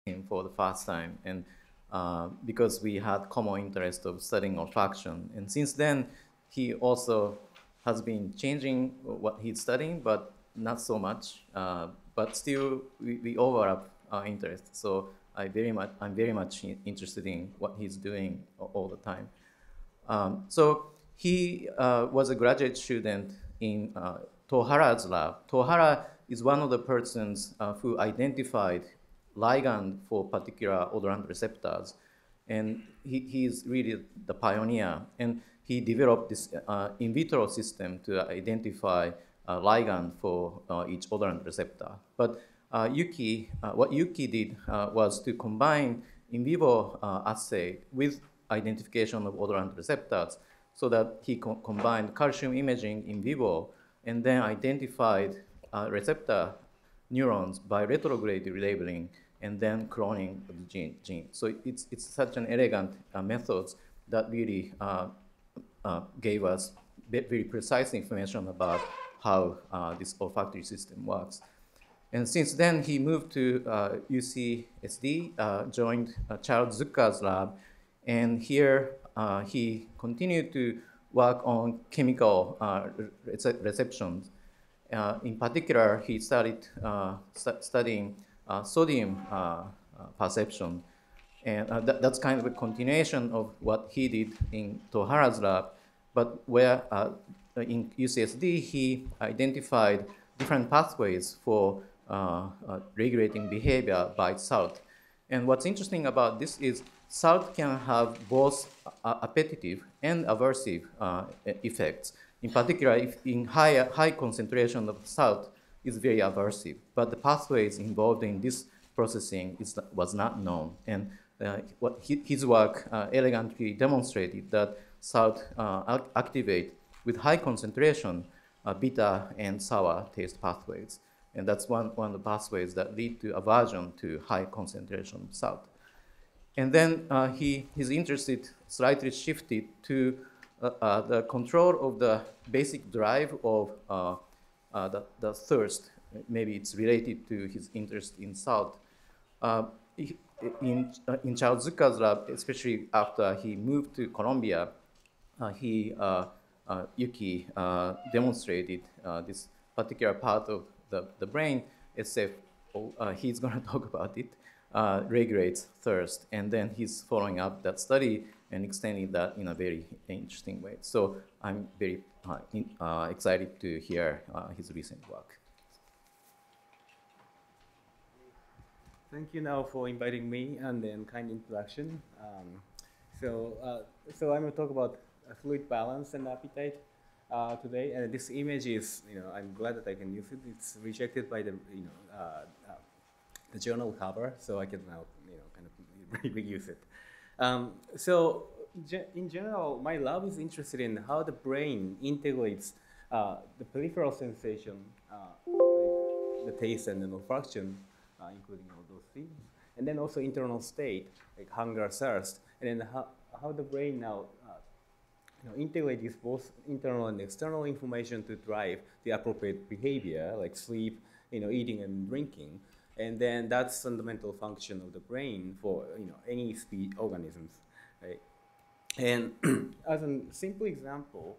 him for the first time, and because we had common interest of studying olfaction. And since then, he also has been changing what he's studying, but not so much. But still, we overlap our interests. So I'm very much interested in what he's doing all the time. So he was a graduate student in Tohara's lab. Tohara is one of the persons who identified ligand for particular odorant receptors. And he is really the pioneer. And he developed this in vitro system to identify ligand for each odorant receptor. But what Yuki did was to combine in vivo assay with identification of odorant receptors so that he combined calcium imaging in vivo and then identified receptor neurons by retrograde relabeling and then cloning the gene. So it's such an elegant method that really gave us very precise information about how this olfactory system works. And since then, he moved to UCSD, joined Charles Zucker's lab, and here he continued to work on chemical receptions. In particular, he started studying sodium perception. And that's kind of a continuation of what he did in Tohara's lab, but where in UCSD, he identified different pathways for regulating behavior by salt. And what's interesting about this is salt can have both appetitive and aversive effects. In particular, if in high concentration of salt is very aversive, but the pathways involved in this processing was not known. And his work elegantly demonstrated that salt activate with high concentration bitter and sour taste pathways. And that's one of the pathways that lead to aversion to high concentration of salt. And then his interest slightly shifted to the control of the basic drive of the thirst. Maybe it's related to his interest in salt. In Charles Zucker's lab, especially after he moved to Colombia, Yuki demonstrated this particular part of the brain, SF, he's going to talk about it, regulates thirst. And then he's following up that study and extending that in a very interesting way. So I'm very excited to hear his recent work. Thank you now for inviting me and then kind introduction. So I'm going to talk about fluid balance and appetite today. And this image is, I'm glad that I can use it. It's rejected by the, the journal cover, so I can now, kind of reuse it. In general, my lab is interested in how the brain integrates the peripheral sensation, like the taste and the olfaction, including all those things, and then also internal state, like hunger, thirst, and then how the brain now integrates both internal and external information to drive the appropriate behavior, like sleep, eating and drinking. And then that's fundamental function of the brain for any speed organisms, right? And as a simple example,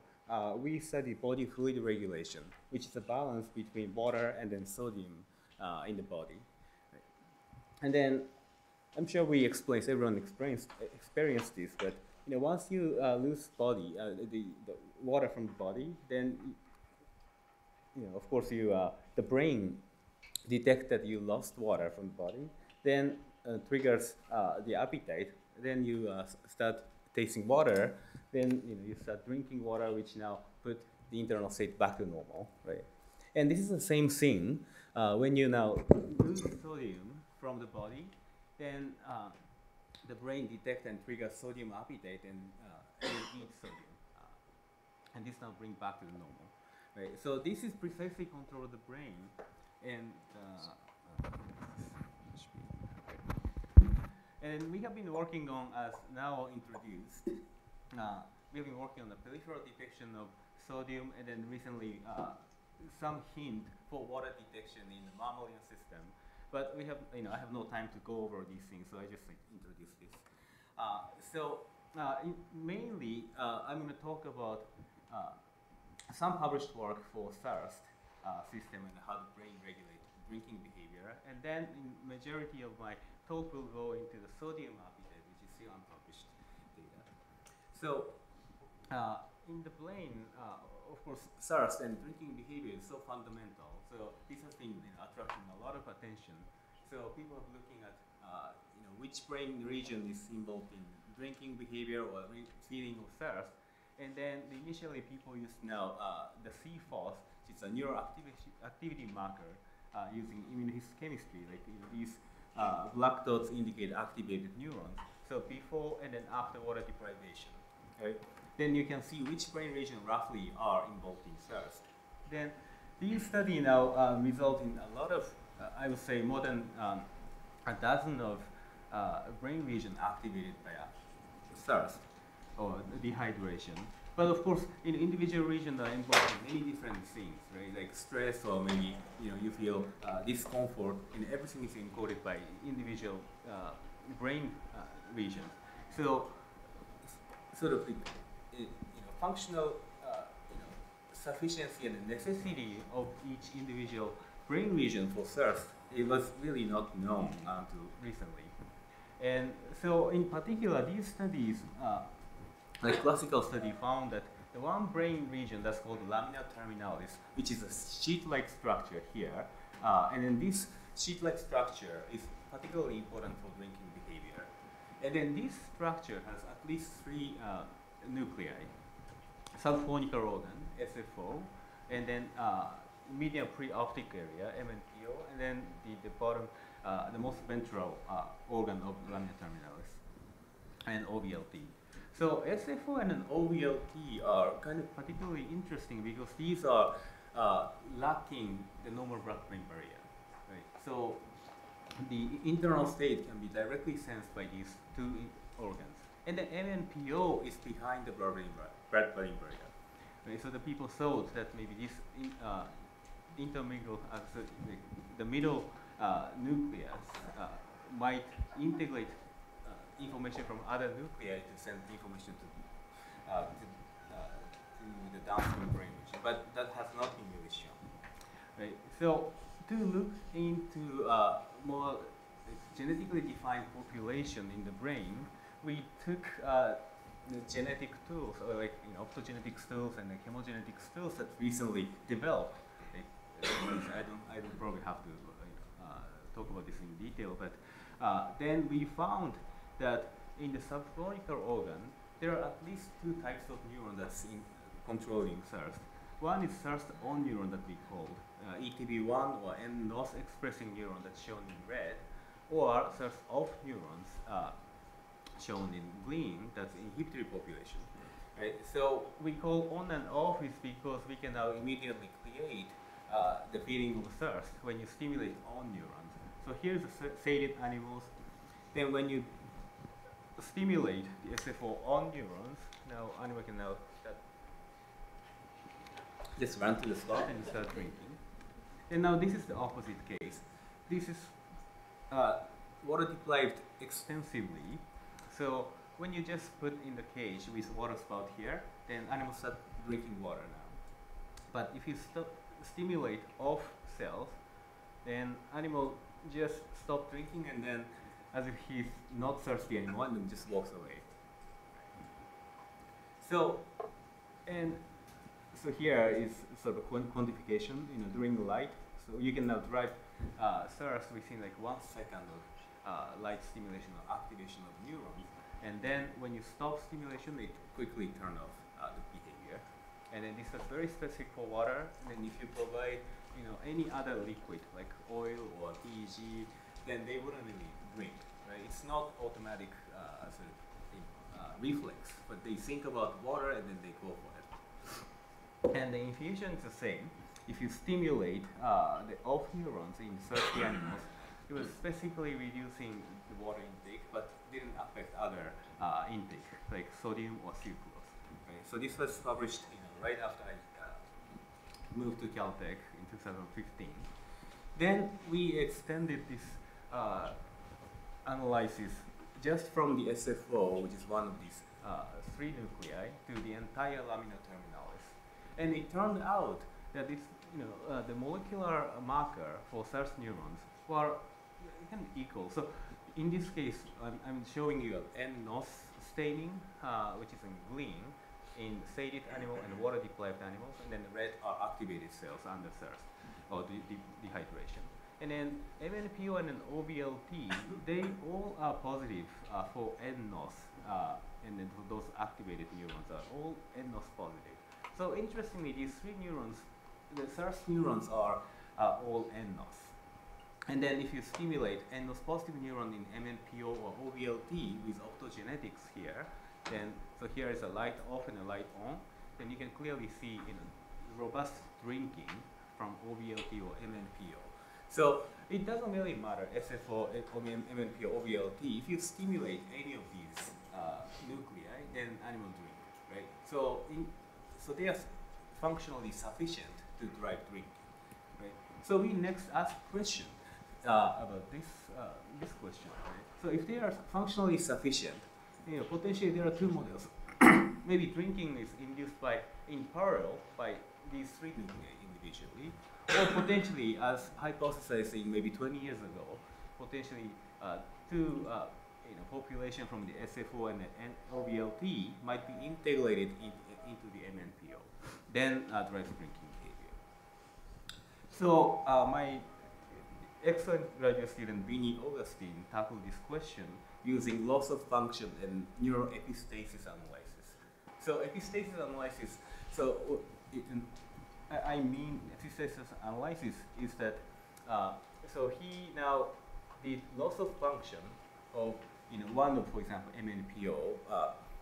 we study body fluid regulation, which is a balance between water and then sodium in the body. Right? And then I'm sure everyone experienced this, but once you lose body, the water from the body, then of course the brain detect that you lost water from the body, then triggers the appetite. Then you start tasting water. Then you start drinking water, which now put the internal state back to normal, right? And this is the same thing when you now lose sodium from the body. Then the brain detects and triggers sodium appetite and eat sodium, and this now brings back to the normal, right? So this is precisely control of the brain. And we have been working on, as now introduced, we have been working on the peripheral detection of sodium, and then recently some hint for water detection in the mammalian system. But we have, I have no time to go over these things, so I just introduce this. Mainly, I'm going to talk about some published work for thirst system and how the brain regulates drinking behavior. And then, in majority of my talk will go into the sodium appetite, which is still unpublished data. So, in the brain, of course, thirst and drinking behavior is so fundamental. So this has been attracting a lot of attention. So people are looking at which brain region is involved in drinking behavior or feeling of thirst. And then initially people used now the CFOS, which is a neuroactivity marker using immunohistochemistry. Like these black dots indicate activated neurons. So before and then after water deprivation. Right? Then you can see which brain region roughly are involved in thirst. Then these studies now result in a lot of, I would say, more than a dozen of brain regions activated by thirst or dehydration. But of course, in individual regions are involved in many different things, right? Like stress, or maybe you feel discomfort, and everything is encoded by individual brain region. So, sort of the functional sufficiency and necessity of each individual brain region for thirst, it was really not known until recently. And so in particular, these studies, like classical study, found that the one brain region that's called lamina terminalis, which is a sheet-like structure here, and then this sheet-like structure is particularly important for drinking behavior. And then this structure has at least three nuclei: subphonical organ, SFO, and then medial preoptic area, MNPO, and then the bottom, the most ventral organ of lamina terminalis, and OVLT. So SFO and an OVLT are kind of particularly interesting because these are lacking the normal blood-brain barrier. Right? So the internal state can be directly sensed by these two organs. And the MNPO is behind the blood-brain barrier. Right? So the people thought that maybe this intermingle, so the middle nucleus might integrate information from other nuclei to send information to the downstream brain region, but that has not been really shown. Right? So to look into more genetically defined population in the brain, we took the genetic tools, or like optogenetic tools and the chemogenetic tools that recently developed. I don't probably have to talk about this in detail, but then we found that in the subphonical organ, there are at least two types of neuron that's controlling thirst. One is thirst-on neuron that we call ETB1, or nNOS expressing neuron that's shown in red, or thirst-off neurons shown in green, that's inhibitory population. Right? So we call on and off is because we can now immediately create the feeling of thirst when you stimulate on neurons. So here's the sated animals. Then when you stimulate the SFO on neurons, now animal can now start just run to the spot and start drinking. And now this is the opposite case. This is water deprived extensively. So when you just put in the cage with water spout here, then animals start drinking water now. But if you stimulate off cells, then animal just stop drinking, and then as if he's not thirsty anymore, and then just walks away. So here is sort of quantification, during the light. So you can now drive thirst within like 1 second of light stimulation or activation of neurons. And then when you stop stimulation, it quickly turns off the behavior. And then this is very specific for water. And then if you provide, any other liquid like oil or PEG, then they wouldn't really drink. Right? It's not automatic reflex, but they think about water and then they go for it. And the infusion is the same. If you stimulate the off neurons in thirsty animals, it was specifically reducing the water intake, but didn't affect other intake, like sodium or sucrose. Right? So this was published right after I moved to Caltech in 2015. Then we extended this analysis just from the SFO, which is one of these three nuclei, to the entire lamina terminalis. And it turned out that this, the molecular marker for SIRS neurons were kind of equal. So in this case, I'm showing you N-NOS staining, which is in green, in sated animal and water-deprived animals, and then the red are activated cells under SIRS, or dehydration. And then MNPO and then OVLT, they all are positive for NNOS, and then for those activated neurons are all NNOS positive. So interestingly, these three neurons, the SIRS neurons are all NNOS. And then if you stimulate NNOS positive neuron in MNPO or OVLT with optogenetics here, then, so here is a light off and a light on, then you can clearly see robust drinking from OVLT or MNPO. So it doesn't really matter, SFO, MNPO, OVLT, if you stimulate any of these nuclei, then animal drink, right? So, so they are functionally sufficient to drive drinking, right? So we next ask question about this question, right? So if they are functionally sufficient, potentially there are two models. Maybe drinking is induced in parallel by these three nuclei individually, or potentially, as hypothesizing maybe 20 years ago, potentially two population from the SFO and the OVLT might be integrated into the MNPO, then drives drinking behavior. So my excellent graduate student Vinny Augustine tackled this question using loss of function and neuroepistasis analysis. So epistasis analysis, so I mean epistasis analysis is that, so he now did loss of function of one of, for example, MNPO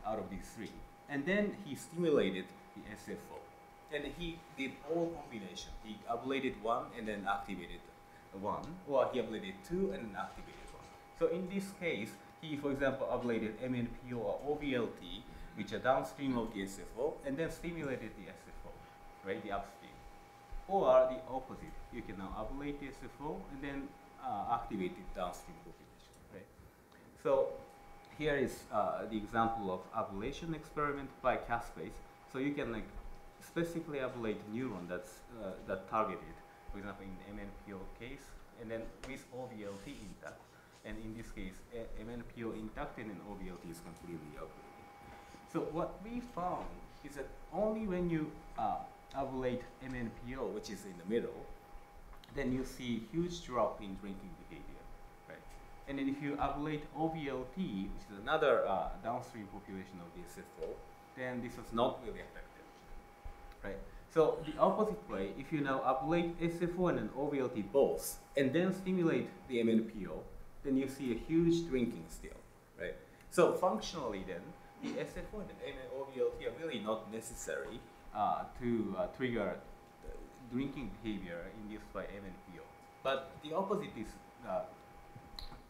out of these three, and then he stimulated the SFO, and he did all combination. He ablated one and then activated one, or he ablated two and then activated one. So in this case, he, for example, ablated MNPO or OVLT, which are downstream of the SFO, and then stimulated the SFO, right, the upstream. Or the opposite, you can now ablate the SFO and then activate the downstream population, right? So here is the example of ablation experiment by caspase. So you can specifically ablate neuron that's that targeted, for example, in the MNPO case, and then with OVLT intact. And in this case, MNPO intact and then OVLT is completely ablated. So what we found is that only when you ablate MNPO, which is in the middle, then you see huge drop in drinking behavior, right? And then if you ablate OVLT, which is another downstream population of the SFO, then this is not really effective, right? So the opposite way, if you now ablate SFO and an OVLT both, and then stimulate the MNPO, then you see a huge drinking still, right? So functionally then, the SFO and the OVLT are really not necessary to trigger drinking behavior induced by MNPO. But the opposite is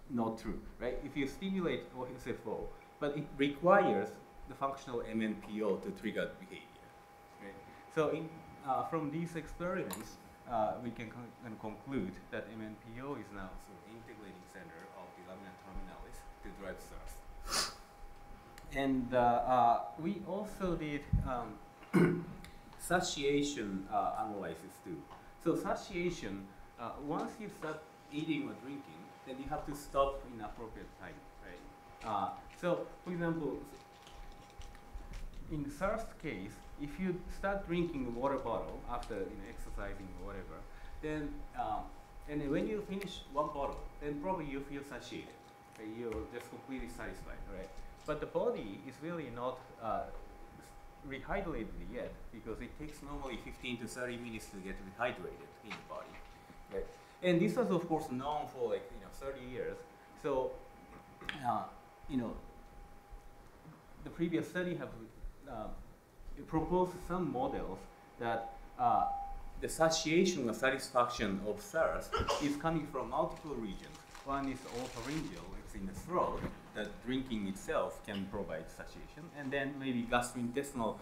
not true, right? If you stimulate SFO, but it requires the functional MNPO to trigger behavior, right? So from these experiments, we can conclude that MNPO is now sort of integrating center of the lamina terminalis to drive SIRS. And we also did satiation analysis too. So satiation, once you start eating or drinking, then you have to stop in appropriate time, right? So, for example, in the SIRS case, if you start drinking a water bottle after exercising or whatever, then and then when you finish one bottle, then probably you feel satiated. Right? You're just completely satisfied, right? But the body is really not rehydrated yet, because it takes normally 15 to 30 minutes to get rehydrated in the body, right? And this was, of course, known for 30 years. So, the previous study have proposed some models that the satiation or satisfaction of SIRS is coming from multiple regions. One is oropharyngeal, it's in the throat, that drinking itself can provide satiation, and then maybe gastrointestinal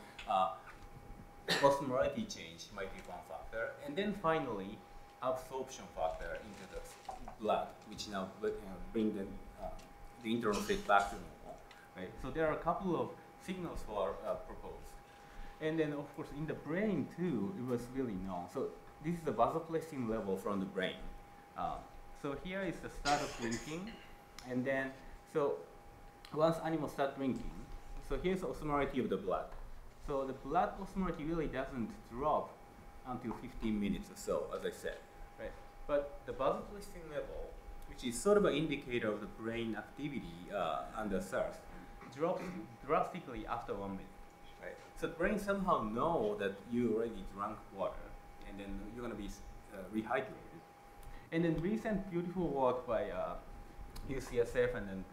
osmolarity change might be one factor, and then finally absorption factor into the blood, which now bring the internal state back to normal. Right? So there are a couple of signals for proposed. And then, of course, in the brain too, it was really known. So this is the vasopressin level from the brain. So here is the start of drinking, and then so once animals start drinking, so here's the osmolarity of the blood. So the blood osmolarity really doesn't drop until 15 minutes or so, as I said, right? But the vasopressin level, which is sort of an indicator of the brain activity under thirst, drops drastically after 1 minute, right? So the brain somehow know that you already drank water, and then you're going to be rehydrated. And then recent beautiful work by UCSF and then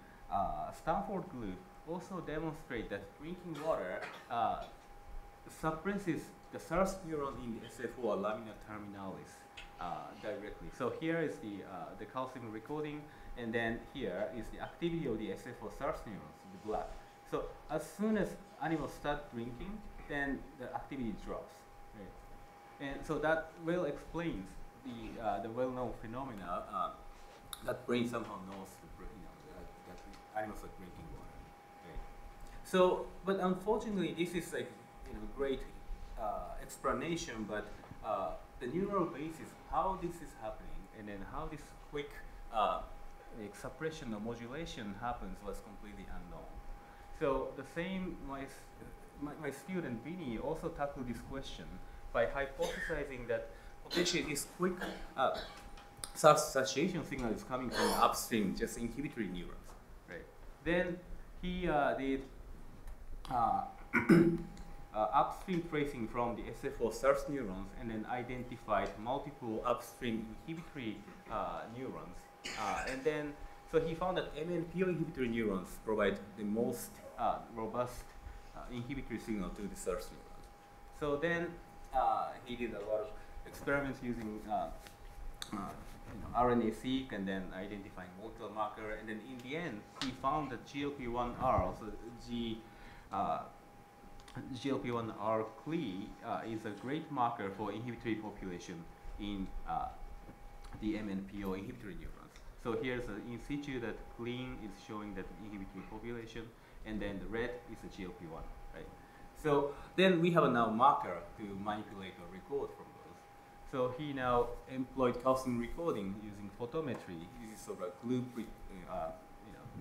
Stanford group also demonstrate that drinking water suppresses the thirst neuron in the SF4 lamina terminalis directly. So here is the calcium recording, and then here is the activity of the SF4 thirst neurons in the blood. So as soon as animals start drinking, then the activity drops. Right? And so that well explains the well-known phenomena that brain somehow knows that animals are drinking water. Right? So, but unfortunately, this is like great explanation, but the neural basis, how this is happening, and then how this quick suppression or modulation happens was completely unknown. So the same, my student Vinny also tackled this question by hypothesizing that potentially this quick satiation signal is coming from upstream, just inhibitory neurons, right? Then he did upstream tracing from the SF4 thirst neurons, and then identified multiple upstream inhibitory neurons, and then so he found that MNPO inhibitory neurons provide the most robust inhibitory signal to the thirst neurons. So then he did a lot of experiments using RNA-seq and then identifying molecular marker, and then in the end he found that GLP-1R, so GLP-1R CLE is a great marker for inhibitory population in the MNPO inhibitory neurons. So here's an in situ that clean is showing that inhibitory population, and then the red is the GLP-1, right? So then we have a now marker to manipulate or record from those. So he now employed calcium recording using photometry. This is sort of a group,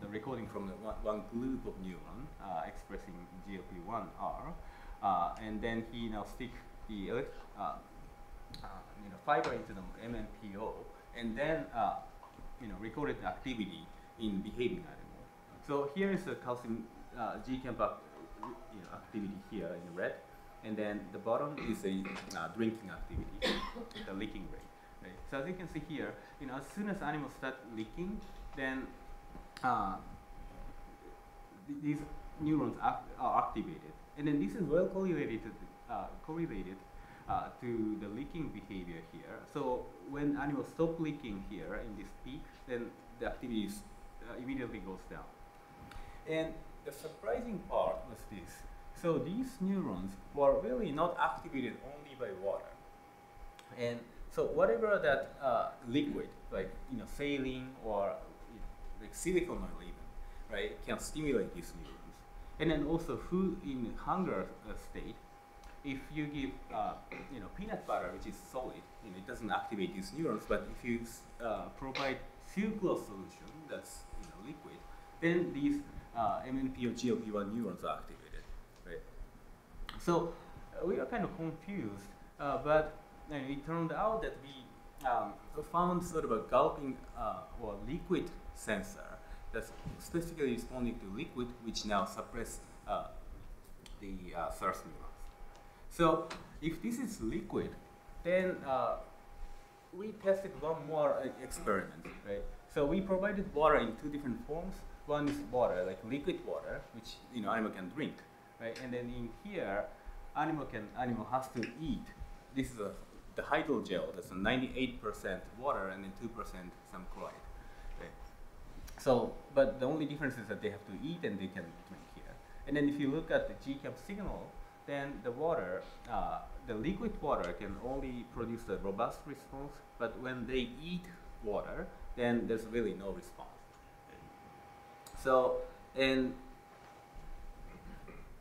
the recording from the one group of neuron expressing GLP-1R, and then he now stick the fiber into the MNPO, and then recorded the activity in behaving animal. So here is the calcium GCAMP activity here in red, and then the bottom is a drinking activity, the leaking rate. Right? So as you can see here, as soon as animals start leaking, then these neurons are activated, and then this is well correlated to the leaking behavior here. So when animals stop leaking here in this peak, then the activity immediately goes down. And the surprising part was this. So these neurons were really not activated only by water. And so whatever that liquid, like saline or like silicone oil even, right, can stimulate these neurons. And then also food in hunger state, if you give peanut butter, which is solid, it doesn't activate these neurons. But if you provide sucrose solution that's liquid, then these MNP or GLP-1 neurons are activated, right? So we are kind of confused, but it turned out that we found sort of a gulping or liquid sensor that's specifically responding to liquid, which now suppress the thirst neurons. So if this is liquid, then we tested one more experiment, right? So we provided water in two different forms. One is water, like liquid water, which animal can drink, right? And then in here, animal has to eat. This is the hydrogel. That's a 98% water and then 2% some chloride. Right? So, but the only difference is that they have to eat and they can drink here. And then if you look at the GCAP signal, then the water, the liquid water can only produce a robust response, but when they eat water, then there's really no response. So, and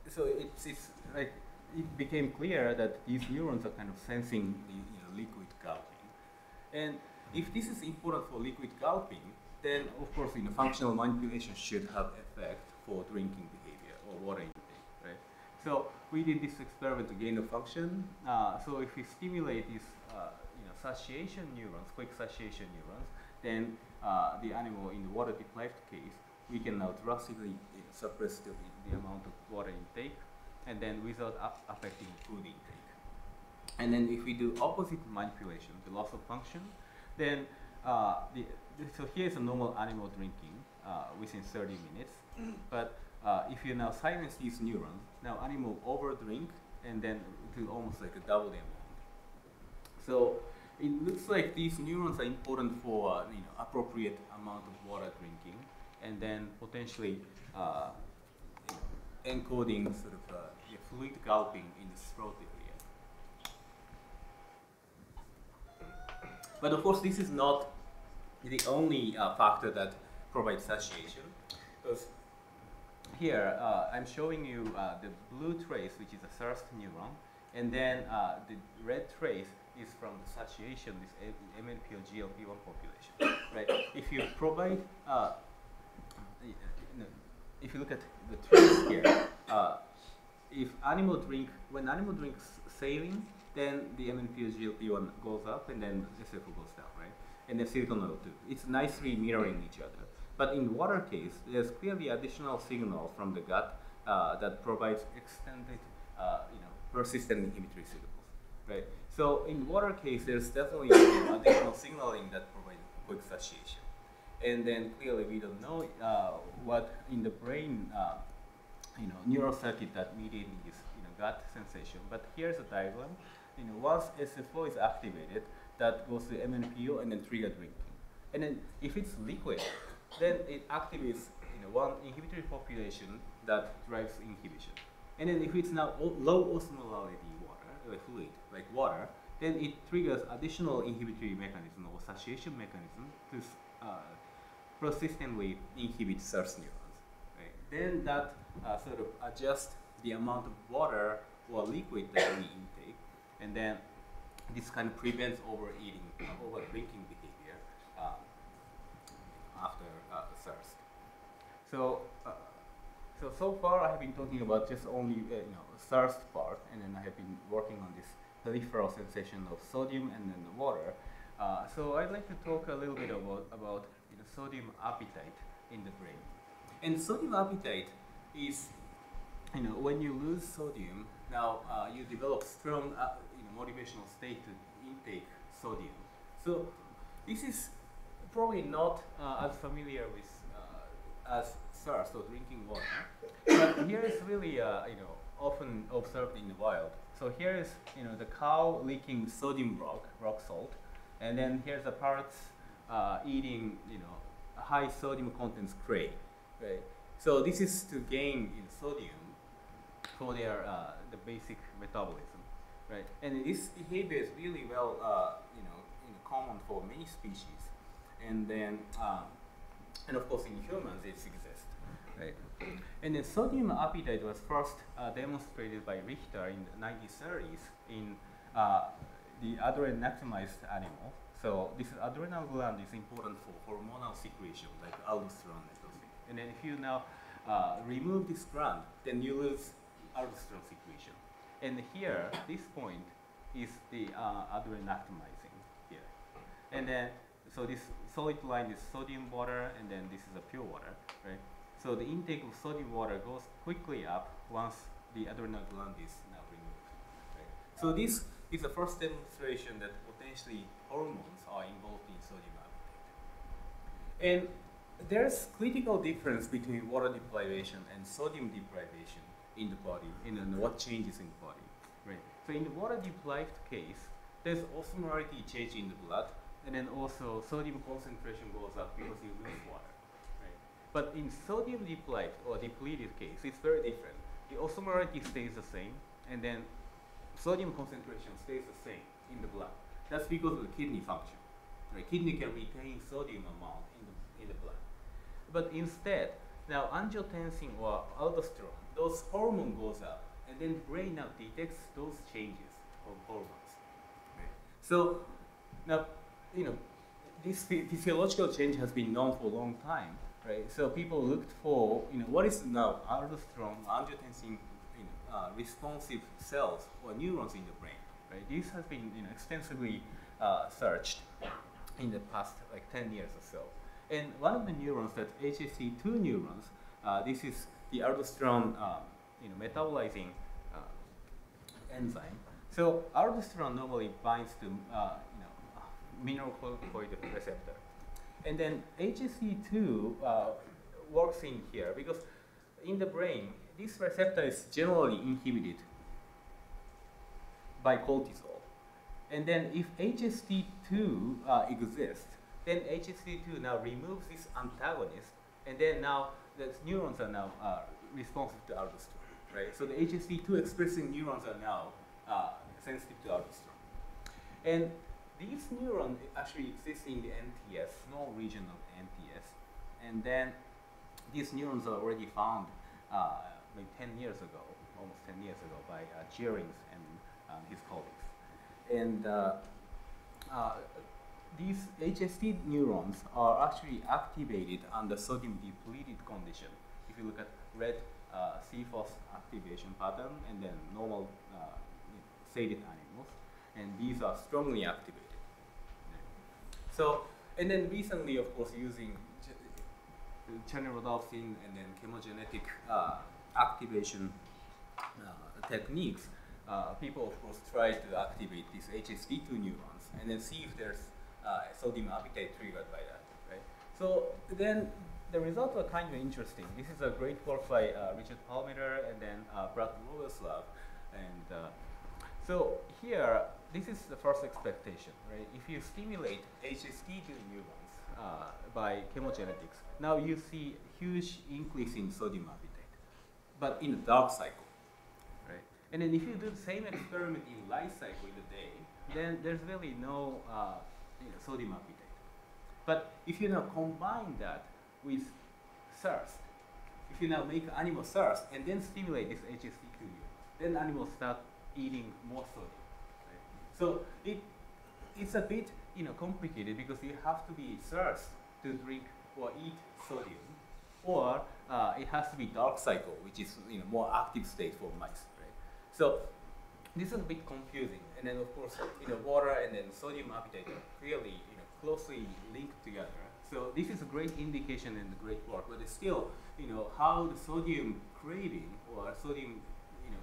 so it's like it became clear that these neurons are kind of sensing the liquid gulping. And if this is important for liquid gulping, then of course functional manipulation should have effect for drinking behavior or water intake, right? So we did this experiment to gain a function. So if we stimulate these satiation neurons, quick satiation neurons, then the animal in the water deprived case, we can now drastically suppress the amount of water intake, and then without affecting food intake. And then if we do opposite manipulation, the loss of function, then so here's a normal animal drinking within 30 minutes. But if you now silence these neurons, now animal overdrink, and then it will almost like a double the amount. So it looks like these neurons are important for appropriate amount of water drinking, and then potentially encoding sort of fluid gulping in the throat area. But of course, this is not the only factor that provides satiation, because here I'm showing you the blue trace, which is a thirst neuron, and then the red trace is from the satiation with MLP or GLP-1 population, right? If you provide, if you look at the trace here, when animal drinks saline, then the MLP or GLP-1 goes up, and then SFO goes down, right? And then silicon O2. It's nicely mirroring each other. But in water case, there's clearly additional signal from the gut that provides extended, persistent inhibitory signals, right? So in water case, there's definitely additional signaling that provides quick satiation. And then clearly we don't know what in the brain, neural circuit that mediates this, gut sensation. But here's a diagram. Once SFO is activated, that goes to MNPO and then trigger drinking. And then if it's liquid, then it activates one inhibitory population that drives inhibition. And then if it's now low osmolality water, fluid, like water, then it triggers additional inhibitory mechanism or satiation mechanism to persistently inhibit thirst neurons. Right? Then that sort of adjusts the amount of water or liquid that we intake, and then this kind of prevents overeating, over drinking behavior after thirst. So, so far I have been talking about just only thirst part, and then I have been working on this peripheral sensation of sodium and then the water. So I'd like to talk a little bit about sodium appetite in the brain. And sodium appetite is, when you lose sodium, now you develop strong motivational state to intake sodium. So this is probably not as familiar with as thirst or drinking water, but here is really often observed in the wild. So here is the cow licking sodium rock salt, and then here's the parrots eating high sodium contents prey. Right. So this is to gain sodium for their the basic metabolism, right? And this behavior is really well common for many species, and then and of course in humans it exists, right? And then sodium appetite was first demonstrated by Richter in the 1930s in the adrenal-maximized animal. So this adrenal gland is important for hormonal secretion like aldosterone and those things. And then if you now remove this gland, then you lose aldosterone secretion. And here, this point is the adrenal-maximizing here. And then, so this solid line is sodium water, and then this is a pure water, right? So the intake of sodium water goes quickly up once the adrenal gland is now removed, right? So this is the first demonstration that potentially hormones are involved in sodium appetite. And there's critical difference between water deprivation and sodium deprivation in the body, and what changes in the body, right? So in the water deprived case, there's osmolarity change in the blood, and then also sodium concentration goes up because you lose water, right? But in sodium deprived or depleted case, it's very different. The osmolarity stays the same, and then sodium concentration stays the same in the blood. That's because of the kidney function. Right? Kidney can retain sodium amount in the blood. But instead, now angiotensin or aldosterone, those hormone goes up, and then brain now detects those changes of hormones. Right? So now, this physiological change has been known for a long time, right? So people looked for, what is now aldosterone, angiotensin, responsive cells or neurons in the brain, right? This has been, extensively searched in the past, like 10 years or so. And one of the neurons, that HSC2 neurons, this is the aldosterone, metabolizing enzyme. So aldosterone normally binds to, mineralocorticoid receptor. And then HSC2 works in here because in the brain, this receptor is generally inhibited by cortisol. And then if HSC2 exists, then HSC2 now removes this antagonist, and then now the neurons are now responsive to aldosterone, right? So the HSC2 expressing neurons are now sensitive to aldosterone. And these neurons actually exist in the NTS, small region of NTS, and then these neurons are already found like 10 years ago, almost 10 years ago, by Geerings and his colleagues. And these HSC neurons are actually activated under sodium depleted condition. If you look at red CFOS activation pattern and then normal sated animals, and these are strongly activated. So, and then recently, of course, using channel-rhodopsin and then chemogenetic activation techniques, people, of course, try to activate these HSC2 neurons and then see if there's sodium appetite triggered by that, right? So then the results are kind of interesting. This is a great work by Richard Palmiter and then Brad Roweslav. And so here, this is the first expectation, right? If you stimulate HSC2 neurons by chemogenetics, now you see huge increase in sodium appetite, but in a dark cycle, right? And then if you do the same experiment in light cycle in the day, then there's really no sodium appetite. But if you now combine that with thirst, if you now make animal thirst and then stimulate this HSC2 neurons, then animals start eating more sodium. So it's a bit complicated because you have to be thirst to drink or eat sodium, or it has to be dark cycle, which is more active state for mice, right? So this is a bit confusing. And then of course water and then sodium appetite are clearly closely linked together. So this is a great indication and a great work, but it's still how the sodium craving or sodium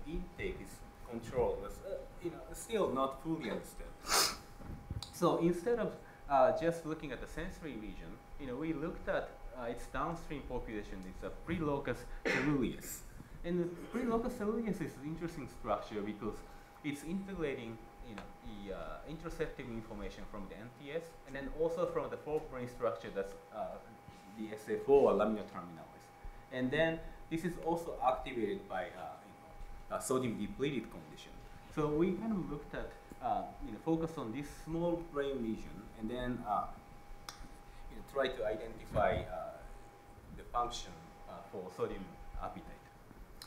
intake is control was still not fully understood. So instead of just looking at the sensory region, we looked at its downstream population. It's a pre-locus coeruleus. And the pre-locus coeruleus is an interesting structure because it's integrating the interoceptive information from the NTS and then also from the forebrain structure that's the SFO or lamina terminalis. And then this is also activated by sodium depleted condition. So we kind of looked at, focus on this small brain region and then try to identify the function for sodium appetite.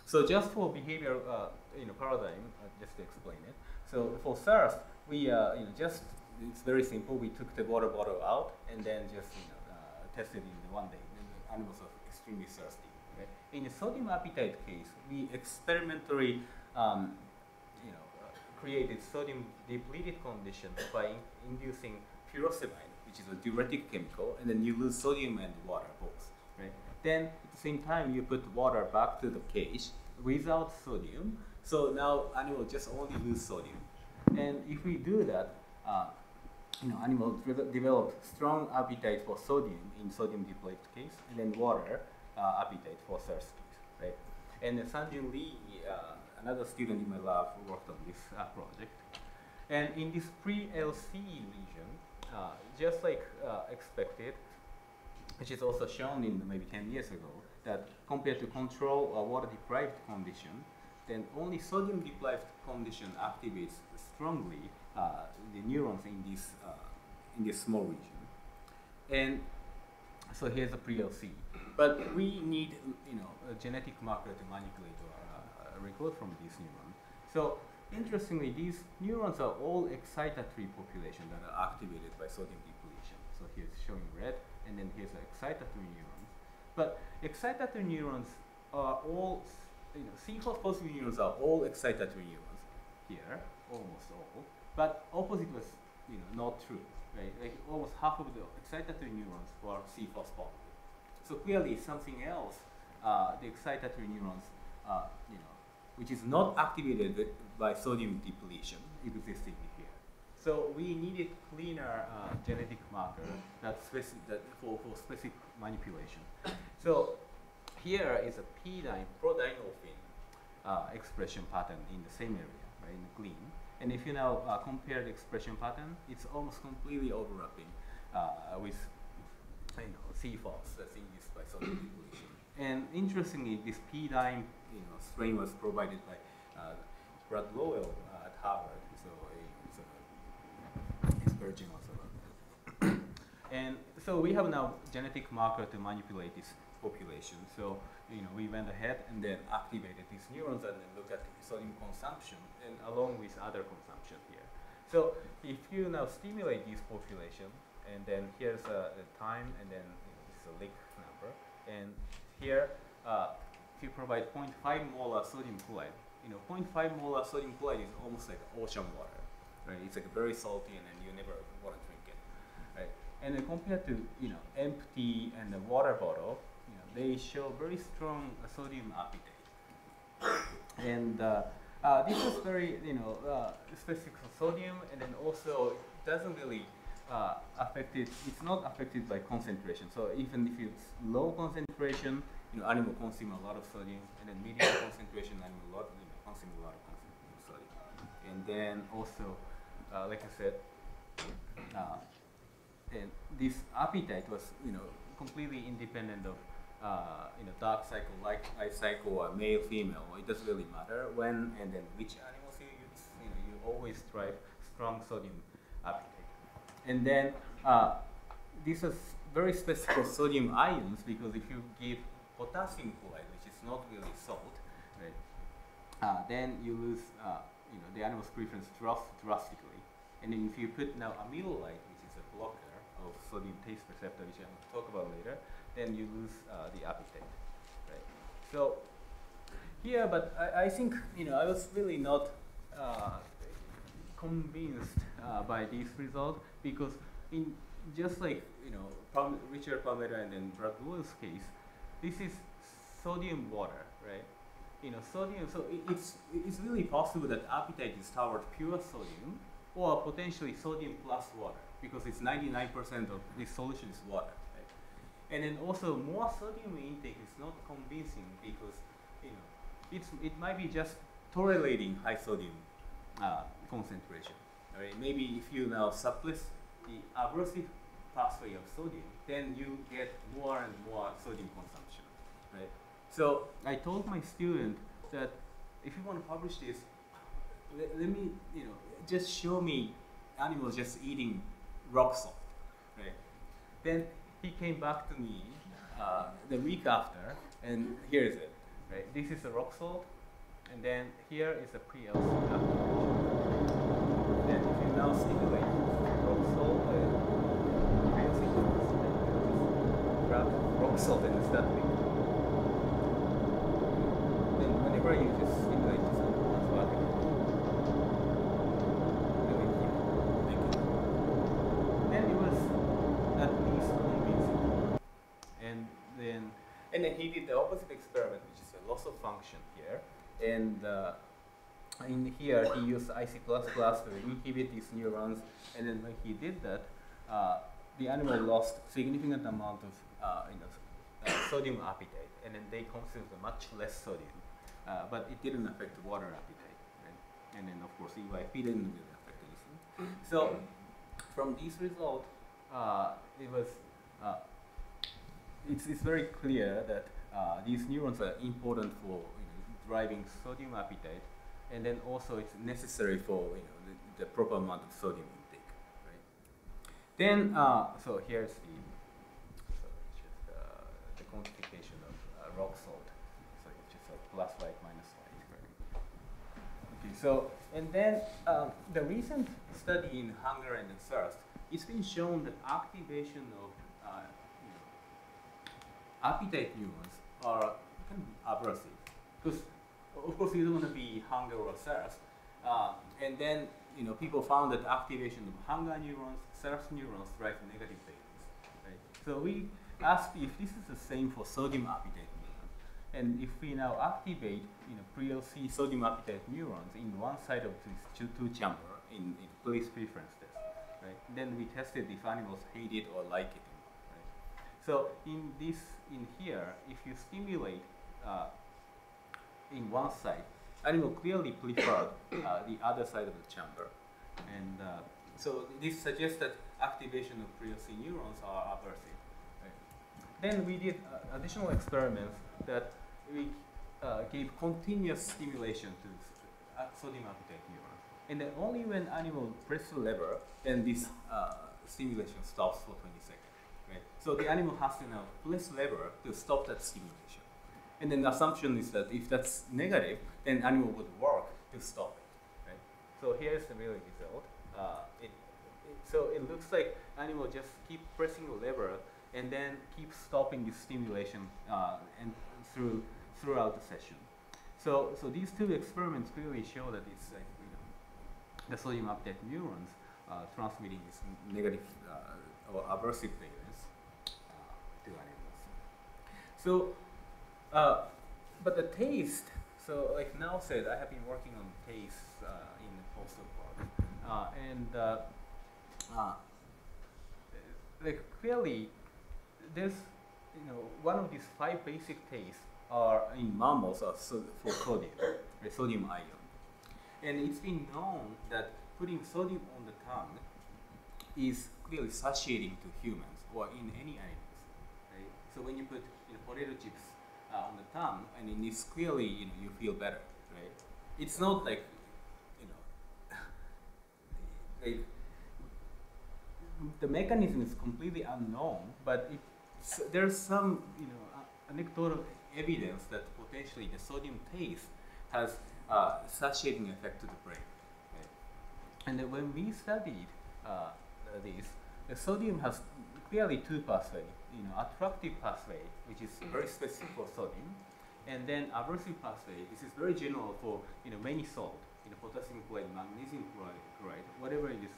So just for behavior paradigm, just to explain it. So for thirst, we it's very simple. We took the water bottle out and then just tested in one day. And the animals are extremely thirsty. Right? In the sodium appetite case, we experimentally created sodium depleted condition by inducing furosemide, which is a diuretic chemical, and then you lose sodium and water both. Right? Then at the same time, you put water back to the cage without sodium. So now animal just only lose sodium. And if we do that, animals develop strong appetite for sodium in sodium depleted case, and then water appetite for thirst case, right? And Sanjun Lee, another student in my lab, worked on this project. And in this pre-LC lesion, just like expected, which is also shown in maybe 10 years ago, that compared to control or water-deprived condition, then only sodium-deprived condition activates strongly the neurons in this small region. And so here's a pre-LC. But we need, a genetic marker to manipulate or record from these neurons. So interestingly, these neurons are all excitatory population that are activated by sodium depletion. So here's showing red, and then here's the excitatory neurons. But excitatory neurons are all, C4 positive neurons are all excitatory neurons here, almost all. But opposite was, not true, right? Like almost half of the excitatory neurons were C4 positive. So clearly something else, the excitatory neurons, which is not activated by sodium depletion, existing here. So we needed cleaner genetic marker for specific manipulation. So here is a prodinolphin expression pattern in the same area, right, in the green. And if you now compare the expression pattern, it's almost completely overlapping with C-FOS that's induced by sodium depletion. And interestingly, this p-dime strain was provided by Brad Lowell at Harvard, so it's encouraging also about that. And so we have now genetic marker to manipulate this population. So we went ahead and then activated these neurons and then look at the sodium consumption and along with other consumption here. So if you now stimulate this population, and then here's the time, and then this is a Lick number, and here if you provide 0.5 molar sodium chloride, 0.5 molar sodium chloride is almost like ocean water, right? It's like very salty, and then you never want to drink it, right? And then compared to empty and the water bottle, they show very strong sodium appetite. And this is very specific for sodium, and then also it doesn't really it's not affected by concentration. So even if it's low concentration, animal consume a lot of sodium, and then medium concentration, animal consume a lot of sodium. And then also, like I said, and this appetite was completely independent of dark cycle, light cycle, or male, female. It doesn't really matter when and then which animals you use. You always drive strong sodium appetite. And then this is very specific for sodium ions, because if you give potassium chloride, which is not really salt, right, then you lose the animal's preference drastically. And then if you put now amylolide, which is a blocker of sodium taste receptor, which I'm going to talk about later, then you lose the appetite, right? So here, but I think I was really not convinced by this result, because in just like Richard Palmera and then Brad Lowell's case, this is sodium water, right? Sodium. So it's really possible that appetite is toward pure sodium, or potentially sodium plus water, because it's 99% of this solution is water, right? And then also more sodium intake is not convincing, because it might be just tolerating high sodium concentration. Right? Maybe if you now suppress the abrasive pathway of sodium, then you get more and more sodium consumption. Right? So I told my student that if you want to publish this, let me just show me animals just eating rock salt. Right? Then he came back to me the week after, and here is it. Right? This is a rock salt, and then here is a pre-LC application. Then if you now stimulate rock salt, pre-LC, grab rock salt and start with. Then whenever you just stimulate this automatically. Then it was at least convincing. And then he did the opposite experiment, which is a loss of function here. And in here, he used IC++ to inhibit these neurons. And then when he did that, the animal lost significant amount of sodium appetite. And then they consumed much less sodium. But it didn't affect the water appetite. Right? And then, of course, EYP didn't really affect anything. So from this result, it was it's very clear that these neurons are important for driving sodium appetite, and then also it's necessary for the proper amount of sodium intake. Right? Then so here's it's just the quantification of rock salt. So it's just a plus light minus light. Right? Okay. So and then the recent study in hunger and thirst, it's been shown that activation of appetite neurons are kind of aversive, because of course you don't want to be hunger or thirst, and then people found that activation of hunger neurons, thirst neurons drive negative values, right? So we asked if this is the same for sodium appetite neurons, and if we now activate pre-LC sodium appetite neurons in one side of this two chamber in place preference test, right? Then we tested if animals hate it or like it. So in here, if you stimulate in one side, animal clearly preferred the other side of the chamber, and so this suggests that activation of pre-LC neurons are aversive. Right? Then we did additional experiments that we gave continuous stimulation to sodium appetite neurons, and then only when animal press the lever, then this stimulation stops for 20 seconds. Right. So the animal has to now press lever to stop that stimulation. And then the assumption is that if that's negative, then animal would work to stop it. Right? So here's the real result. So it looks like animal just keep pressing the lever and then keep stopping the stimulation and throughout the session. So these two experiments clearly show that it's like the sodium appetite neurons transmitting this negative or aversive valence to animals. So, but the taste. So, like Nao said, I have been working on taste in the postdoc work, and like clearly, there's one of these 5 basic tastes are in mammals are for sodium, the sodium ion, and it's been known that putting sodium on the tongue is clearly satiating to humans or in any animals, right? So when you put potato chips on the tongue, and in this clearly you feel better, right? It's not like like the mechanism is completely unknown, but there's some anecdotal evidence that potentially the sodium taste has satiating effect to the brain, right? And then when we studied the sodium has clearly 2 pathways, attractive pathway, which is very specific for sodium, and then aversive pathway. This is very general for many salt, potassium chloride, magnesium chloride, whatever it is,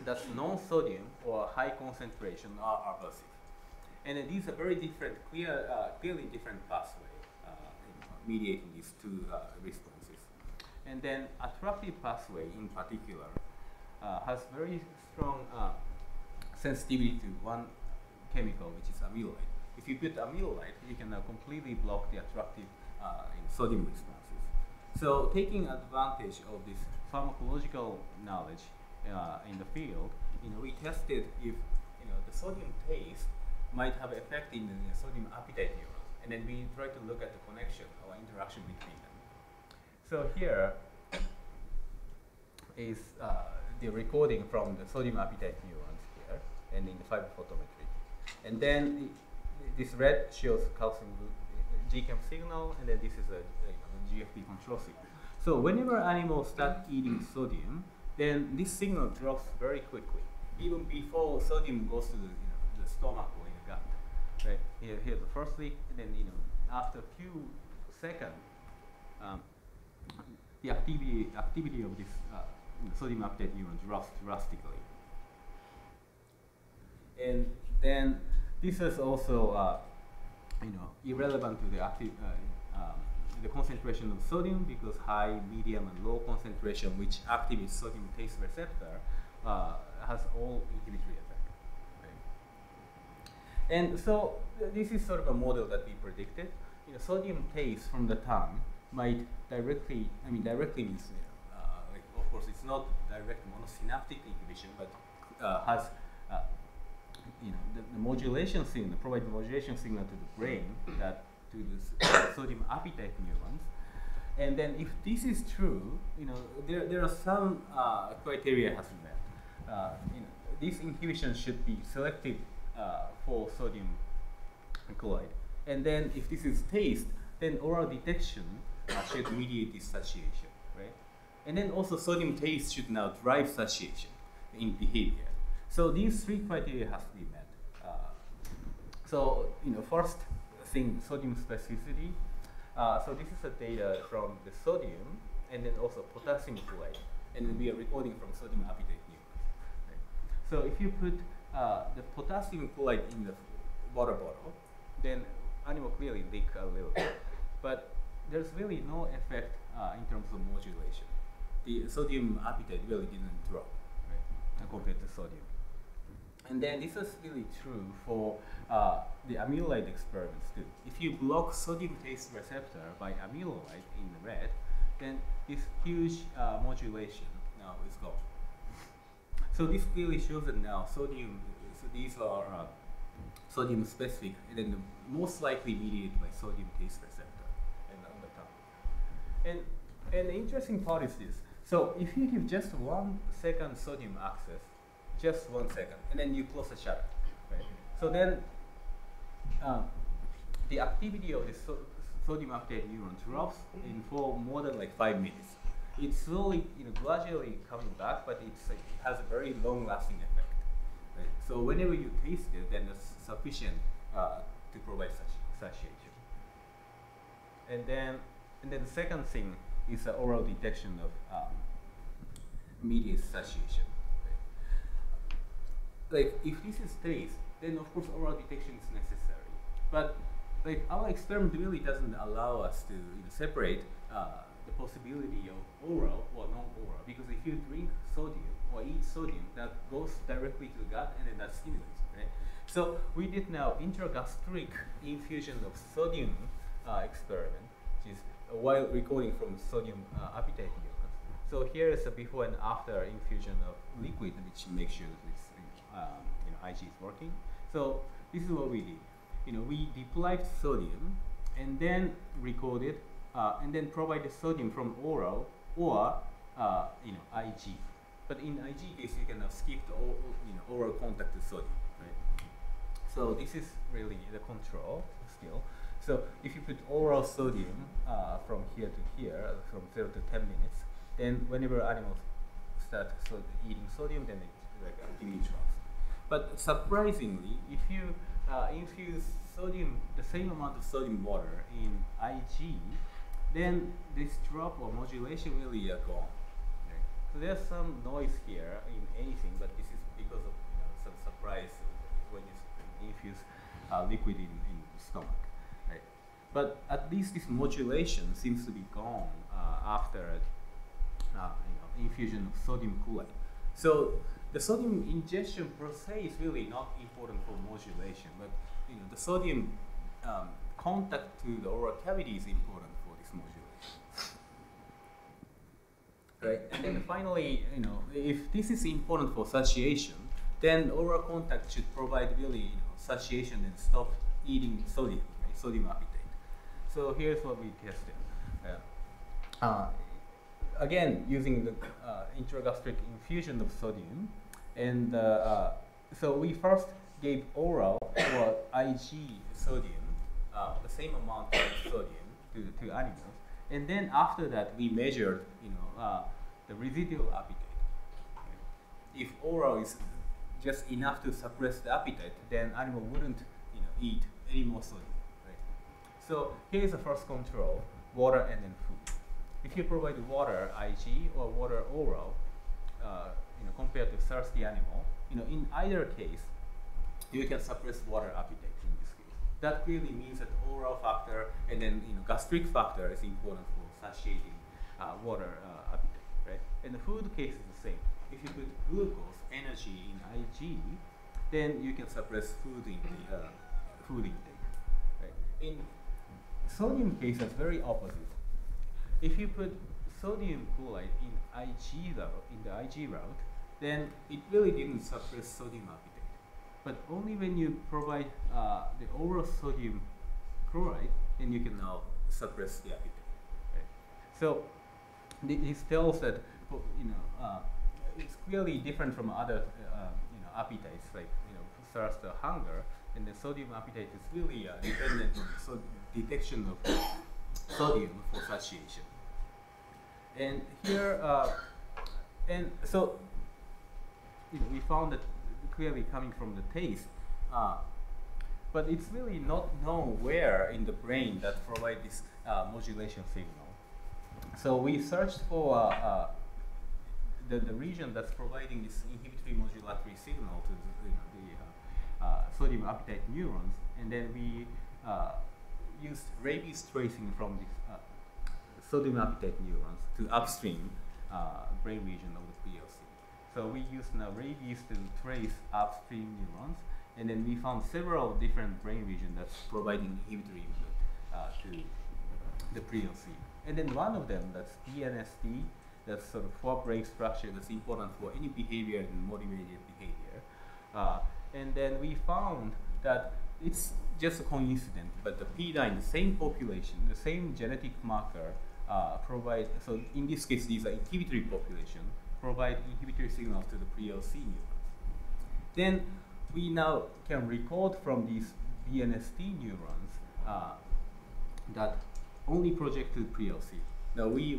that's non-sodium or high concentration are aversive. And then these are very different, clearly different pathway mediating these 2 responses. And then attractive pathway in particular has very strong sensitivity to one chemical, which is amyloid. If you put amyloid, you can completely block the attractive sodium responses. So taking advantage of this pharmacological knowledge in the field, we tested if the sodium taste might have effect in the sodium appetite neurons, and then we tried to look at the connection or interaction between them. So here is the recording from the sodium appetite neurons here, and in the fiber photometry. And then this red shows calcium GCAM signal, and then this is a GFP control signal. So whenever animals start eating sodium, then this signal drops very quickly, even before sodium goes to the stomach or in the gut. Right here the first leak, and then after a few seconds, the activity of this sodium appetite neuron drops drastically. And then this is also irrelevant to the concentration of sodium, because high, medium, and low concentration, which activates sodium taste receptor, has all inhibitory effect. Right? And so this is sort of a model that we predicted. Sodium taste from the tongue might directly means like, of course it's not direct monosynaptic inhibition, but has the modulation signal, provide modulation signal to the brain that to the sodium appetite neurons. And then if this is true, there are some criteria has been met. This inhibition should be selective for sodium chloride. And then if this is taste, then oral detection should mediate this satiation, right? And then also sodium taste should now drive satiation in behavior. So these three criteria have to be met. First thing, sodium specificity. So this is the data from the sodium and then also potassium chloride. And then we are recording from sodium appetite neurons. Right? So if you put the potassium chloride in the water bottle, then animal clearly leak a little bit. But there's really no effect in terms of modulation. The sodium appetite really didn't drop, right, compared to sodium. And then this is really true for the amyloid experiments too. If you block sodium taste receptor by amyloid in the red, then this huge modulation now is gone. So this clearly shows that now sodium, so these are sodium specific and then most likely mediated by sodium taste receptor and on the top. And the interesting part is this. So if you give just 1 second sodium access, just 1 second, and then you close the shutter, right? So then the activity of the sodium appetite neuron drops in for more than like 5 minutes. It's slowly, gradually coming back, but it has a very long-lasting effect. Right? So whenever you taste it, then it's sufficient to provide satiation. And then the second thing is the oral detection of mediate satiation. Like if this is taste, then of course oral detection is necessary. But like our experiment really doesn't allow us to separate the possibility of oral or non-oral, because if you drink sodium or eat sodium, that goes directly to the gut and then that stimulates, right? So we did now intragastric infusion of sodium experiment, which is while recording from sodium appetite neurons. So here is a before and after infusion of liquid, which makes sure that this IG is working. So this is what we did. We deprived sodium and then recorded and then provided sodium from oral or IG. But in IG case, you can skip the oral contact with sodium, right? So this is really the control still. So if you put oral sodium from here to here, from 0 to 10 minutes, then whenever animals start eating sodium, then it activity drops. But surprisingly, if you infuse sodium, the same amount of sodium water in IG, then this drop or modulation really gone. Okay. So there's some noise here in anything, but this is because of some surprise when you infuse liquid in the stomach. Right? But at least this modulation seems to be gone after infusion of sodium chloride. So the sodium ingestion per se is really not important for modulation, but the sodium contact to the oral cavity is important for this modulation. Right? And then finally, if this is important for satiation, then oral contact should provide really satiation and stop eating sodium, right? Sodium appetite. So here's what we tested. Again, using the intragastric infusion of sodium, and so we first gave oral or IG sodium, the same amount of sodium to animals, and then after that we measured, the residual appetite. If oral is just enough to suppress the appetite, then animal wouldn't, eat any more sodium. Right? So here is the first control: water and then food. If you provide water IG or water oral, compared to thirsty animal, in either case, you can suppress water appetite in this case. That really means that oral factor and then gastric factor is important for satiating water appetite, right? And the food case is the same. If you put glucose, energy in IG, then you can suppress food in the food intake, right? In sodium case, it's very opposite. If you put sodium chloride in the IG route, then it really didn't suppress sodium appetite. But only when you provide the oral sodium chloride, and you can now suppress the appetite. Right? So this tells that it's clearly different from other appetites like thirst or hunger, and the sodium appetite is really dependent on detection of sodium for satiation. And here, and so we found that clearly coming from the taste, but it's really not known where in the brain that provides this modulation signal. So we searched for the region that's providing this inhibitory modulatory signal to the sodium appetite neurons, and then we used rabies tracing from this sodium appetite neurons to upstream brain region of the PLC. So we used now rabies to trace upstream neurons, and then we found several different brain regions that's providing inhibitory input to the PLC. And then one of them, that's BNST, that's sort of for brain structure that's important for any behavior and motivated behavior. And then we found that it's just a coincidence, but the P9, the same population, the same genetic marker provide, so in this case, these are inhibitory population, provide inhibitory signal to the PLC neurons. Then we now can record from these BNST neurons that only project to the PLC. Now we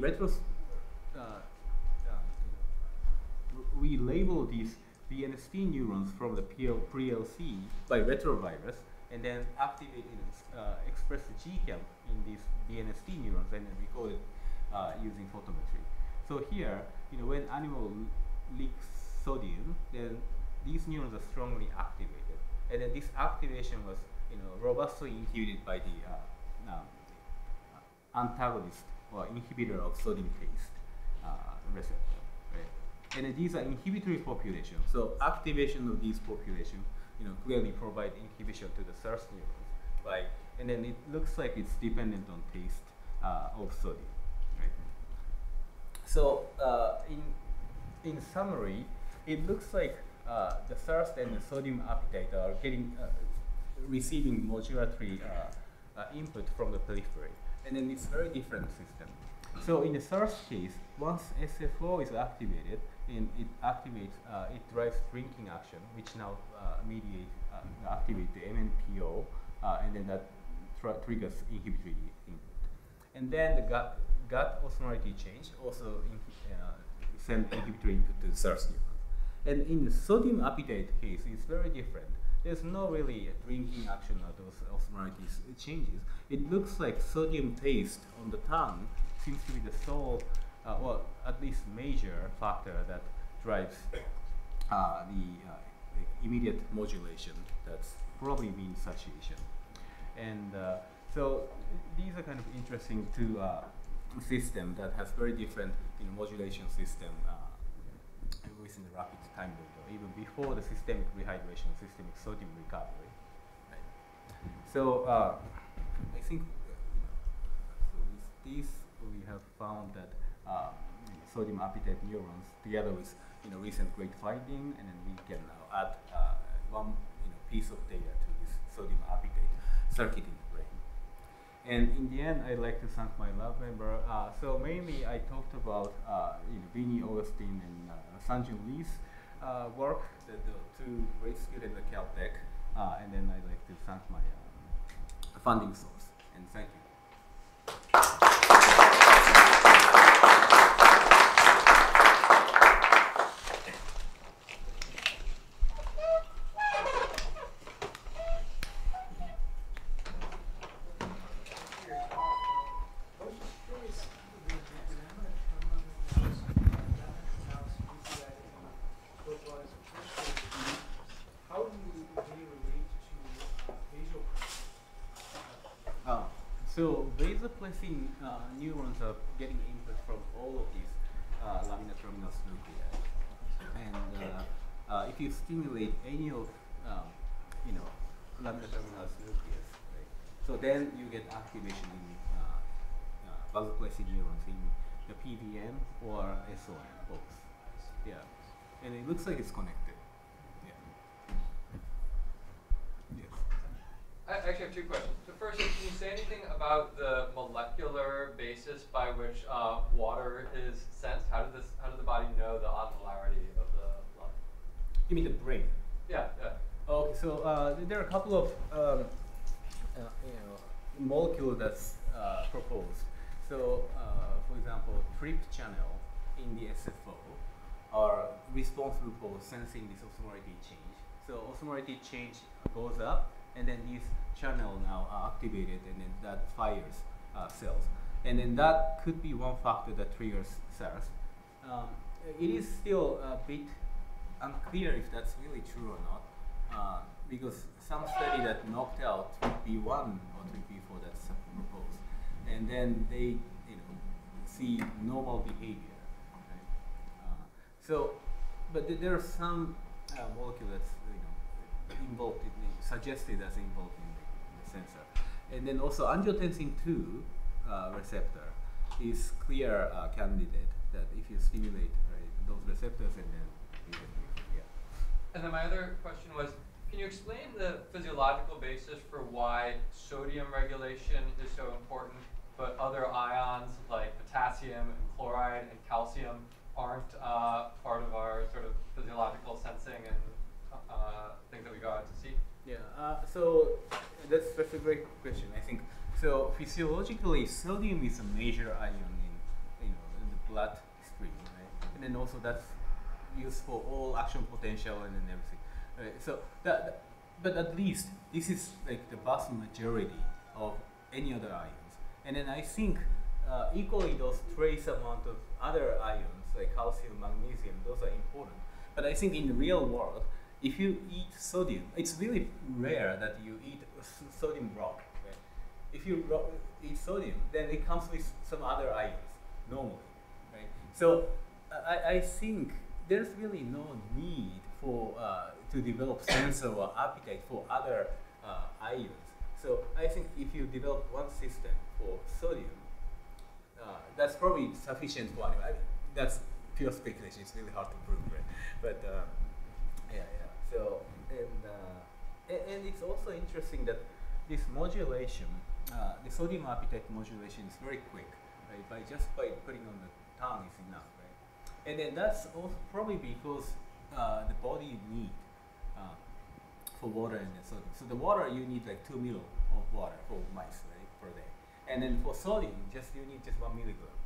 we label these BNST neurons from the PLC by retrovirus, and then activate express the GCAM in these BNST neurons, and then record it using photometry. So here, when animal leaks sodium, then these neurons are strongly activated, and then this activation was robustly inhibited by the antagonist or inhibitor of sodium taste receptor. Right? And these are inhibitory populations. So activation of these populations, clearly provide inhibition to the thirst neurons. And then it looks like it's dependent on taste of sodium. Right? So in summary, it looks like the thirst and the sodium appetite are receiving modulatory input from the periphery. And then it's a very different system. So in the thirst case, once SFO is activated, and it activates, it drives drinking action, which now activate the MNPO, and then that triggers inhibitory input. And then the gut osmolarity change also send inhibitory input to the thirst neurons. And in the sodium appetite case, it's very different. There's no really drinking action of those osmolarity changes. It looks like sodium taste on the tongue seems to be the sole, well, at least major factor that drives the immediate modulation that's probably means satiation. And so these are kind of interesting two systems that has very different modulation system within the rapid time window, even before the systemic rehydration, systemic sodium recovery. Right? So I think so with these we have found that sodium appetite neurons, together with recent great finding, and then we can now add one piece of data to this sodium appetite circuit in the brain. And in the end, I'd like to thank my lab member. So mainly, I talked about Vinnie Augustine and Sanjun Lee's work, the two great students at Caltech, and then I'd like to thank my funding source. And thank you. So vasopressin neurons are getting input from all of these lamina terminus nuclei, and if you stimulate any of lamina terminus nucleus, right, so then you get activation in vasopressin neurons in the PDN or SON both. Yeah, and it looks like it's connected. Yeah. Yes. I actually have two questions. The first. First, can you say anything about the molecular basis by which water is sensed? How does the body know the osmolarity of the blood? You mean the brain? Yeah, yeah. Okay, so there are a couple of molecules that's proposed. So, for example, TRP channel in the SFO are responsible for sensing this osmolarity change. So osmolarity change goes up, and then these channels now are activated, and then that fires cells. And then that could be one factor that triggers SARS. It is still a bit unclear if that's really true or not, because some study that knocked out TRPV1 or TRPV4 that's proposed, and then they see normal behavior. Right? But there are some molecule that's involved, suggested as involved in the sensor, and then also angiotensin 2 receptor is clear candidate that if you stimulate those receptors, and then you can And then my other question was, can you explain the physiological basis for why sodium regulation is so important, but other ions like potassium and chloride and calcium aren't part of our sort of physiological sensing and things that we go out to see? Yeah, so that's a great question, I think. So physiologically, sodium is a major ion in the blood stream, right? And then also that's used for all action potential and then everything. So but at least this is like the vast majority of any other ions. And then I think equally those trace amount of other ions like calcium, magnesium, those are important. But I think in the real world, if you eat sodium, it's really rare that you eat sodium rock. Right? If you eat sodium, then it comes with some other ions normally. Right? So I think there's really no need for to develop sensor or appetite for other ions. So I think if you develop one system for sodium, that's probably sufficient for animal. I mean, that's pure speculation. It's really hard to prove, right? But yeah. So and it's also interesting that this modulation, the sodium appetite modulation, is very quick, right? By putting on the tongue is enough, right? And then that's also probably because the body need for water and the sodium. So the water you need like 2 ml of water for mice, right, per day. And then for sodium, you need just 1 milligram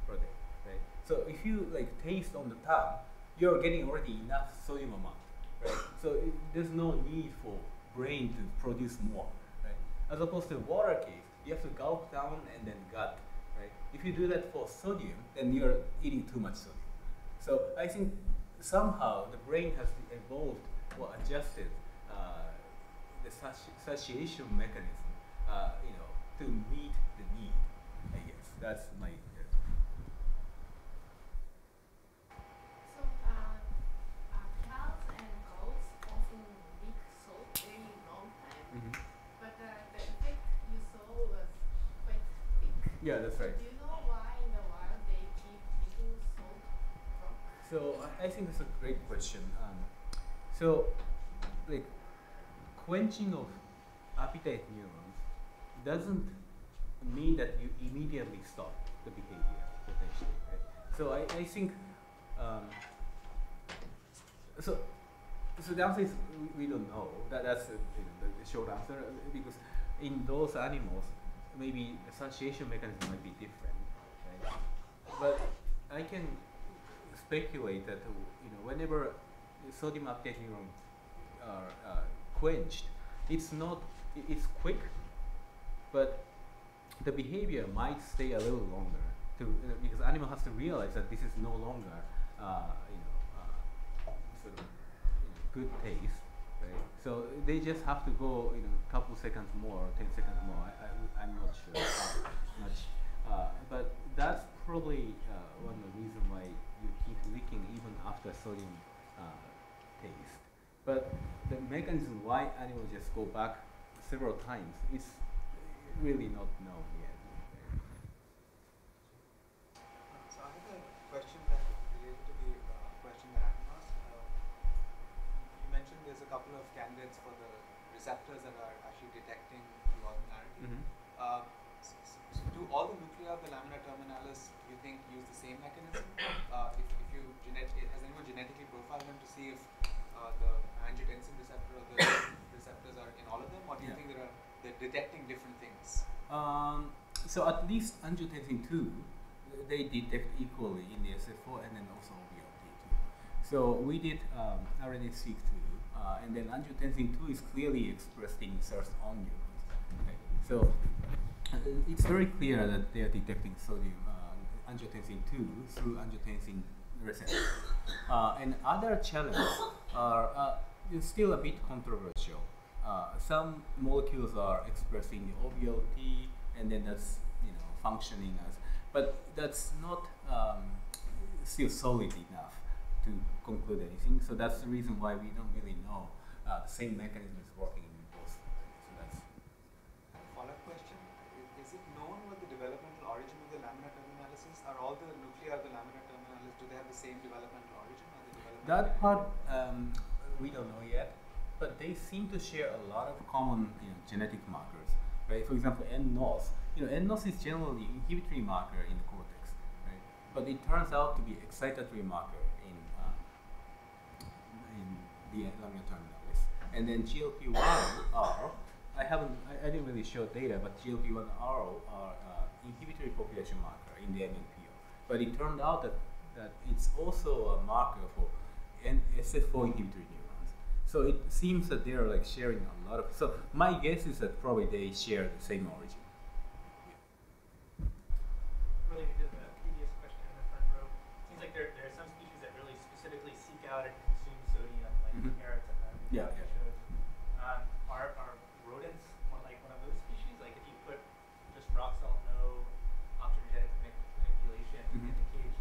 per day, right? So if you like taste on the tongue, you're getting already enough sodium amount, right? So there's no need for brain to produce more, right? As opposed to water case, you have to gulp down and then gut, right? If you do that for sodium, then you're eating too much sodium. So I think somehow the brain has evolved or adjusted the satiation mechanism, to meet the need. I guess that's my. So cows and goats often leak salt very long time, but the effect you saw was quite quick. Yeah, that's right. Do you know why in the wild they keep leaking salt from? So I think that's a great question. So like quenching of appetite neurons doesn't mean that you immediately stop the behavior potentially. Right? So I think so the answer is we don't know. That's the short answer, because in those animals maybe the satiation mechanism might be different, right? But I can speculate that whenever the sodium appetite neurons are quenched, it's quick, but the behavior might stay a little longer because animal has to realize that this is no longer sort of good taste, right? So they just have to go a couple seconds more, 10 seconds more. I'm not sure how much, but that's probably one of the reasons why you keep leaking even after sodium taste. But the mechanism why animals just go back several times is really not known yet. So I have a question that related to the question that Adam asked. You mentioned there's a couple of candidates for the receptors that are actually detecting the ordinarity. Mhm. So do all the nuclei of the lamina terminalis, do you think, use the same mechanism? If you has anyone genetically profiled them to see if the angiotensin receptor or the receptors are in all of them, or do you Yeah. think they're detecting different things? So at least angiotensin 2, they detect equally in the SF4 and then also OVLT2. So we did RNA-seq 2, and then angiotensin 2 is clearly expressed in cells on neurons. Okay. So it's very clear that they are detecting sodium angiotensin 2 through angiotensin receptor. And other channels are still a bit controversial. Some molecules are expressing the OVLT, and then that's functioning as, but that's not still solid enough to conclude anything. So that's the reason why we don't really know the same mechanism is working in both. So that's. A follow-up question: is it known what the developmental origin of the lamina terminalis is? Are all the nuclei of the lamina terminalis, do they have the same developmental origin? Are they developmental? That part we don't know yet, but they seem to share a lot of common genetic markers. Right? For example, nNOS. nNOS is generally inhibitory marker in the cortex, right? But it turns out to be excitatory marker in the lamina terminalis. And then GLP-1R, I didn't really show data, but GLP-1R are inhibitory population marker in the NLPO. But it turned out that it's also a marker for SF4 inhibitory neurons. So it seems that they are like sharing a lot of. So my guess is that probably they share the same origin. Related to the previous question in the front row, seems like there are some species that really specifically seek out and consume sodium, like Mhm. parrots and the Yeah, yeah. showed. Are rodents more like one of those species? Like if you put just rock salt, no optogenetic manipulation Mhm. in the cage,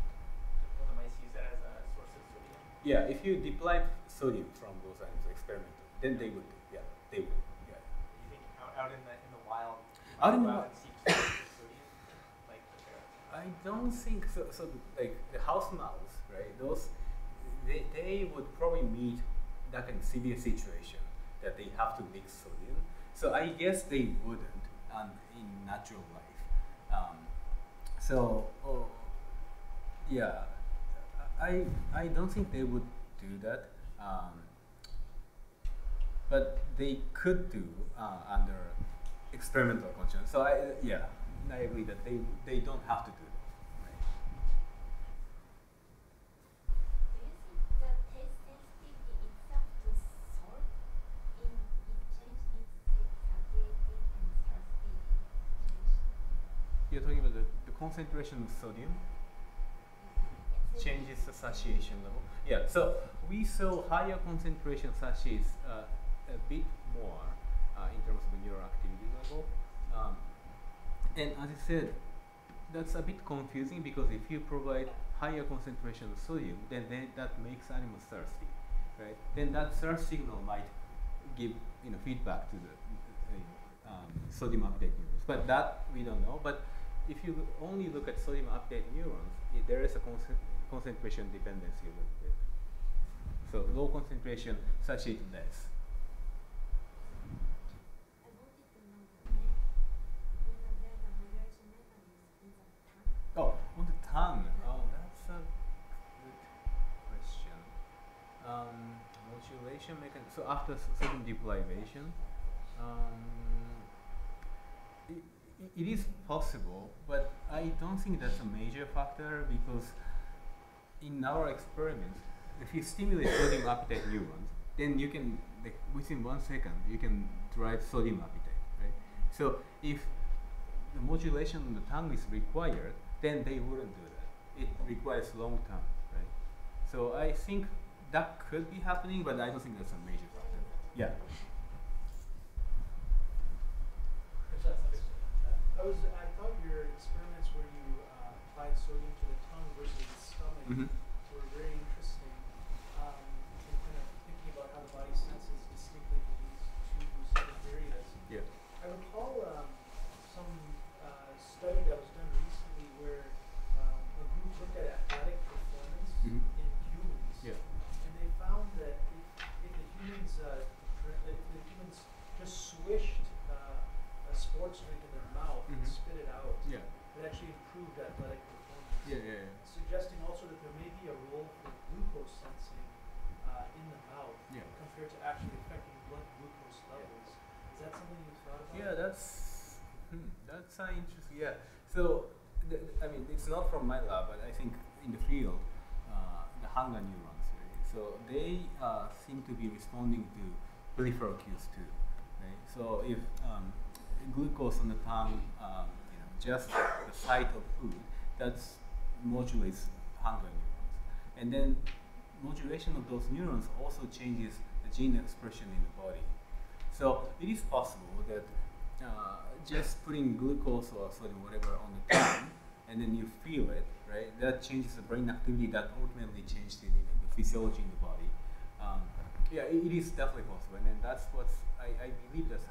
will the mice use that as a source of sodium? Yeah, if you deprive sodium from those animals experimentally, then they would do. Yeah, they would. Yeah. Do you think out in the wild, Out in the go wild. and seek sodium like the parrots? I don't think so. So like the house mouse, right? Those they would probably meet that kind of severe situation that they have to mix sodium. So I guess they wouldn't in natural life. Yeah, I don't think they would do that. But they could do under experimental conditions. So I agree that they don't have to do that. Right? Do you think the taste sensitivity itself to salt it changed its satiety and thirsty change? You're talking about the concentration of sodium Yes. changes the satiation level. Yeah, so we saw higher concentration satiates a bit more in terms of the neural activity level. And as I said, that's a bit confusing because if you provide higher concentration of sodium, then that makes animals thirsty, right? Then that thirst signal might give feedback to the sodium uptake neurons. But that we don't know. But if you only look at sodium uptake neurons, there is a concentration dependency a little bit. So low concentration satiate less. I wanted to know whether there's a modulation mechanism in the tongue. Oh, on the tongue. Oh, that's a good question. Modulation mechanism. So after sodium deprivation, it is possible, but I don't think that's a major factor because in our experiments, if you stimulate sodium appetite neurons, then you can, like, within 1 second, you can drive sodium appetite, right? So if the modulation on the tongue is required, then they wouldn't do that. It requires long time, right? So I think that could be happening, but I don't think that's a major factor. Yeah. I thought your experiments where you applied sodium to the tongue versus the stomach Mhm. were very interesting. In kind of thinking about how the body senses distinctly from these two sort of areas. Yeah. I recall some study that was done recently where a group looked at athletic performance Mhm. in humans, Yeah. and they found that if the humans yeah, that's interesting. Yeah. So, I mean, it's not from my lab, but I think in the field, the hunger neurons, right? So they seem to be responding to peripheral cues too, right? So if glucose on the tongue, just the sight of food, that modulates hunger neurons, and then modulation of those neurons also changes the gene expression in the body. So it is possible that just putting glucose or sodium, whatever, on the tongue, and then you feel it, right? That changes the brain activity that ultimately changes the physiology in the body. Yeah, it is definitely possible, and then that's what I believe that's